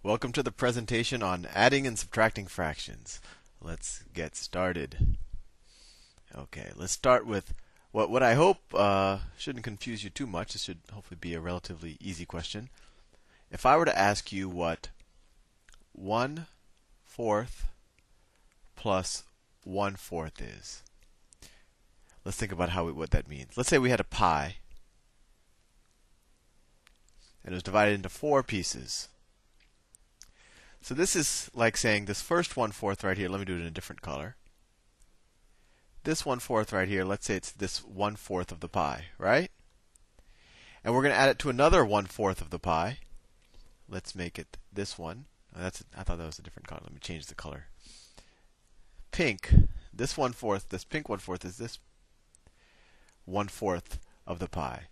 Welcome to the presentation on adding and subtracting fractions. Let's get started. Okay, let's start with what I hope shouldn't confuse you too much. This should hopefully be a relatively easy question. If I were to ask you what 1/4 plus 1/4 is, let's think about what that means. Let's say we had a pie, and it was divided into 4 pieces. So this is like saying this first 1/4 right here, let me do it in a different color. This 1/4 right here, let's say it's this 1/4 of the pie, right? And we're going to add it to another 1/4 of the pie. Let's make it this one. I thought that was a different color. Let me change the color. Pink. This 1/4, this pink 1/4 is this 1/4 of the pie.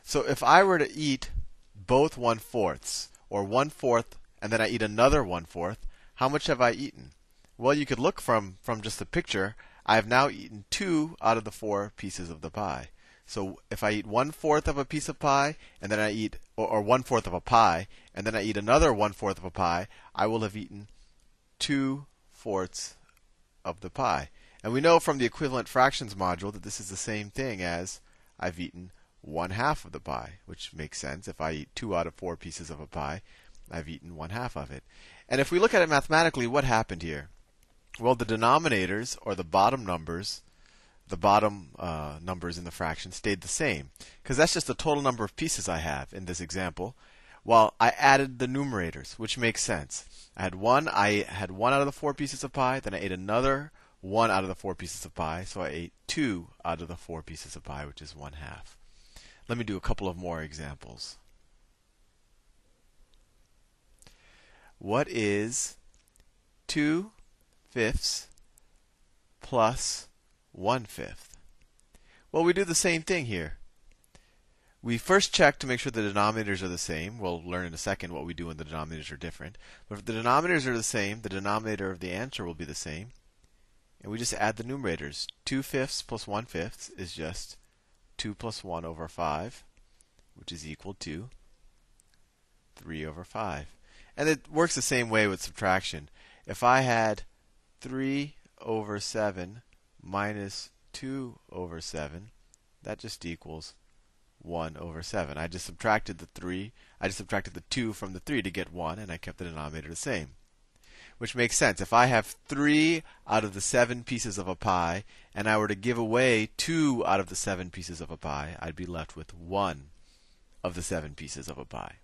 So if I were to eat both 1/4s, or 1/4 and then I eat another 1/4, how much have I eaten? Well, you could look from just the picture. I have now eaten 2 out of the 4 pieces of the pie. So if I eat 1/4 of a piece of pie, and then I eat, or 1/4 of a pie, and then I eat another 1/4 of a pie, I will have eaten 2/4 of the pie. And we know from the equivalent fractions module that this is the same thing as I've eaten 1/2 of the pie, which makes sense. If I eat 2 out of 4 pieces of a pie, I've eaten 1/2 of it. And if we look at it mathematically, what happened here? Well, the denominators, or the bottom numbers in the fraction stayed the same, because that's just the total number of pieces I have in this example, while I added the numerators, which makes sense. I had 1 out of the 4 pieces of pie, then I ate another 1 out of the 4 pieces of pie, so I ate 2 out of the 4 pieces of pie, which is 1/2. Let me do a couple of more examples. What is 2/5 plus 1/5? Well, we do the same thing here. We first check to make sure the denominators are the same. We'll learn in a second what we do when the denominators are different. But if the denominators are the same, the denominator of the answer will be the same. And we just add the numerators. 2/5 plus 1/5 is just 2 plus 1 over 5, which is equal to 3 over 5. And it works the same way with subtraction. If I had 3 over 7 minus 2 over 7, that just equals 1 over 7. I just subtracted the 2 from the 3 to get 1, and I kept the denominator the same. Which makes sense. If I have 3 out of the 7 pieces of a pie, and I were to give away 2 out of the 7 pieces of a pie, I'd be left with 1 of the 7 pieces of a pie.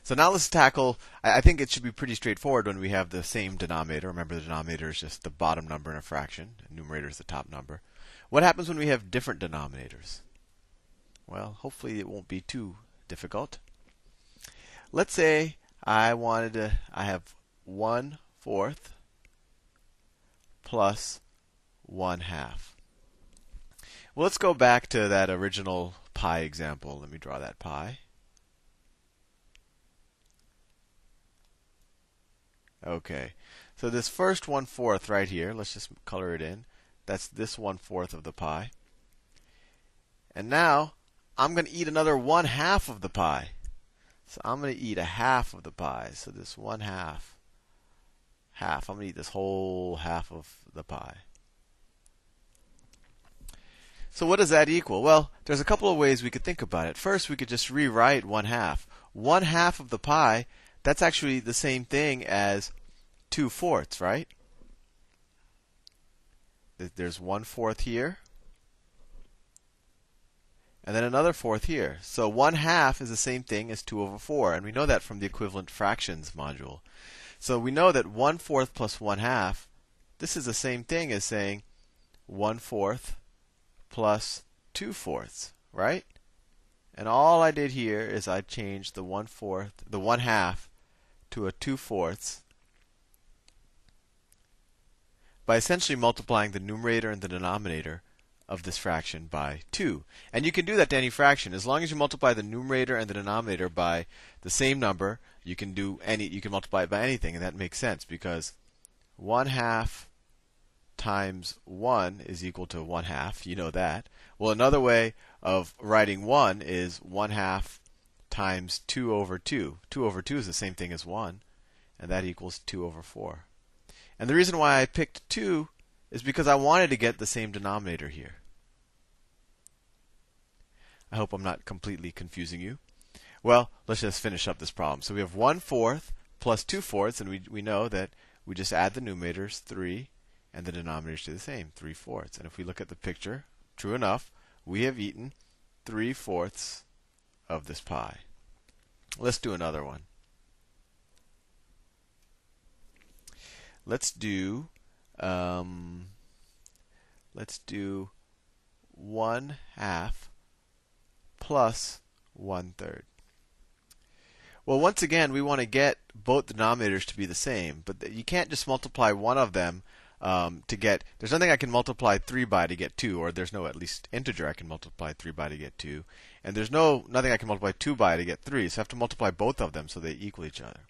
So now let's tackle, I think it should be pretty straightforward when we have the same denominator. Remember, the denominator is just the bottom number in a fraction. The numerator is the top number. What happens when we have different denominators? Well, hopefully it won't be too difficult. Let's say I have 1/4 plus 1/2. Well, let's go back to that original pie example. Let me draw that pie. Okay, so this first 1/4 right here, let's just color it in. That's this 1/4 of the pie. And now I'm going to eat another 1/2 of the pie. So I'm going to eat a half of the pie. So this 1/2, I'm going to eat this whole half of the pie. So what does that equal? Well, there's a couple of ways we could think about it. First, we could just rewrite 1/2. 1/2 of the pie, that's actually the same thing as 2/4, right? There's 1/4 here, and then another 4th here. So 1/2 is the same thing as 2 over 4, and we know that from the equivalent fractions module. So we know that 1/4 plus 1/2, this is the same thing as saying 1/4 plus 2/4, right? And all I did here is I changed the 1/2 to a 2/4 by essentially multiplying the numerator and the denominator of this fraction by 2. And you can do that to any fraction. As long as you multiply the numerator and the denominator by the same number, you can multiply it by anything, and that makes sense because 1/2 times 1 is equal to 1/2. You know that. Well, another way of writing 1 is 1/2 times 2 over 2. 2 over 2 is the same thing as 1. and that equals 2 over 4. And the reason why I picked 2 is because I wanted to get the same denominator here. I hope I'm not completely confusing you. Well, let's just finish up this problem. So we have 1/4 plus 2/4, and we know that we just add the numerators, 3, and the denominators stay the same, 3/4. And if we look at the picture, true enough, we have eaten 3/4 of this pie. Let's do another one. Let's do 1/2 plus 1/3. Well, once again, we want to get both denominators to be the same, but you can't just multiply one of them to get. There's nothing I can multiply 3 by to get 2, or there's no at least integer I can multiply 3 by to get 2, and there's nothing I can multiply 2 by to get 3. So I have to multiply both of them so they equal each other.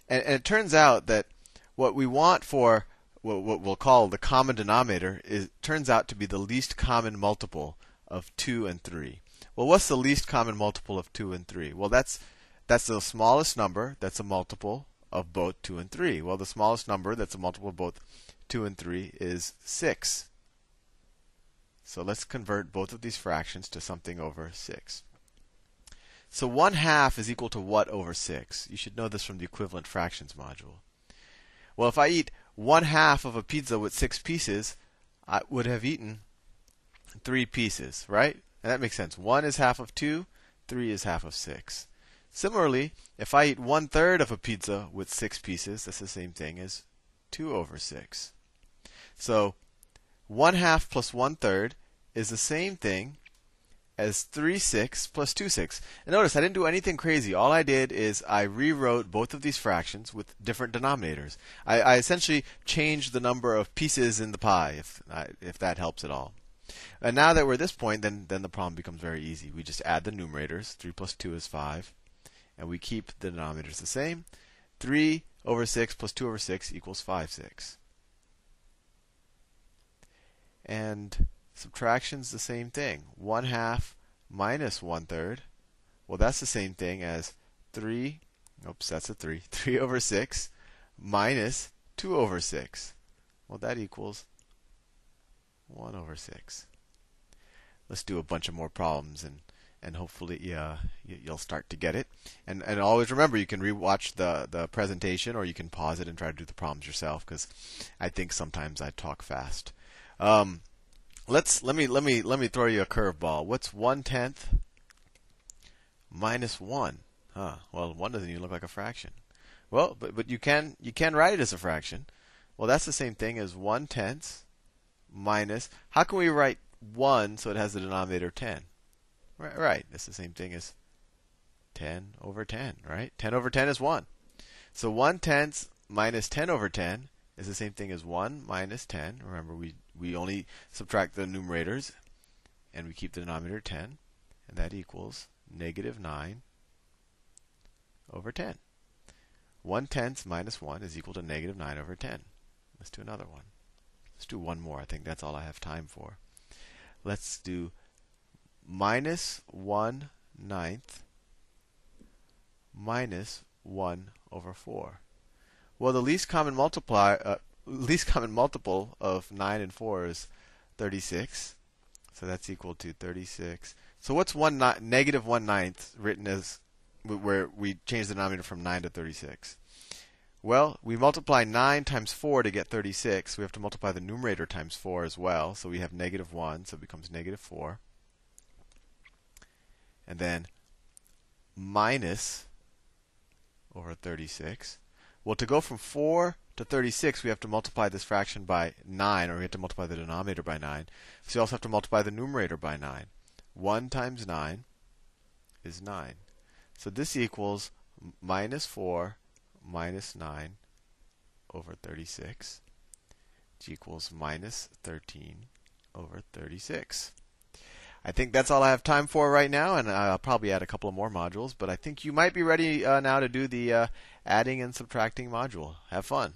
And it turns out that what we want for what we'll call the common denominator turns out to be the least common multiple of 2 and 3. Well, what's the least common multiple of 2 and 3? Well, that's the smallest number that's a multiple of both 2 and 3. Well, the smallest number that's a multiple of both 2 and 3 is 6. So let's convert both of these fractions to something over 6. So 1/2 is equal to what over 6? You should know this from the equivalent fractions module. Well, if I eat 1/2 of a pizza with 6 pieces, I would have eaten 3 pieces, right? And that makes sense. 1 is half of 2, 3 is half of 6. Similarly, if I eat 1/3 of a pizza with 6 pieces, that's the same thing as 2 over 6. So 1/2 plus 1/3 is the same thing as 3/6 plus 2/6. And notice I didn't do anything crazy. All I did is I rewrote both of these fractions with different denominators. I essentially changed the number of pieces in the pie, if that helps at all. And now that we're at this point, then the problem becomes very easy. We just add the numerators. 3 plus 2 is 5. And we keep the denominators the same. 3 over 6 plus 2 over 6 equals 5/6. And subtraction's the same thing. 1/2 minus 1/3. Well, that's the same thing as 3. Oops, that's a 3. 3 over 6 minus 2 over 6. Well, that equals 1 over 6. Let's do a bunch of more problems, and hopefully you'll start to get it. And always remember, you can rewatch the presentation, or you can pause it and try to do the problems yourself, because I think sometimes I talk fast. Let me throw you a curveball. What's 1/10 minus 1? Well, 1 doesn't even look like a fraction. Well, but you can write it as a fraction. Well, that's the same thing as 1/10 minus. How can we write 1 so it has the denominator 10? Right. That's the same thing as 10 over 10, right? 10 over 10 is 1. So 1/10 minus 10 over 10 is the same thing as 1 minus 10. Remember, we only subtract the numerators, and we keep the denominator 10, and that equals negative 9 over 10. 1/10 minus 1 is equal to negative 9 over 10. Let's do another one. Let's do one more. I think that's all I have time for. Let's do minus 1/9 minus 1 over 4. Well, the least common multiple of 9 and 4 is 36. So that's equal to 36. So what's negative 1/9 written as, where we change the denominator from 9 to 36? Well, we multiply 9 times 4 to get 36. We have to multiply the numerator times 4 as well. So we have negative 1, so it becomes negative 4. And then minus over 36. Well, to go from 4 to 36, we have to multiply this fraction by 9, or we have to multiply the denominator by 9. So you also have to multiply the numerator by 9. 1 times 9 is 9. So this equals minus 4 minus 9 over 36, which equals minus 13 over 36. I think that's all I have time for right now, and I'll probably add a couple of more modules, but I think you might be ready now to do the adding and subtracting module. Have fun.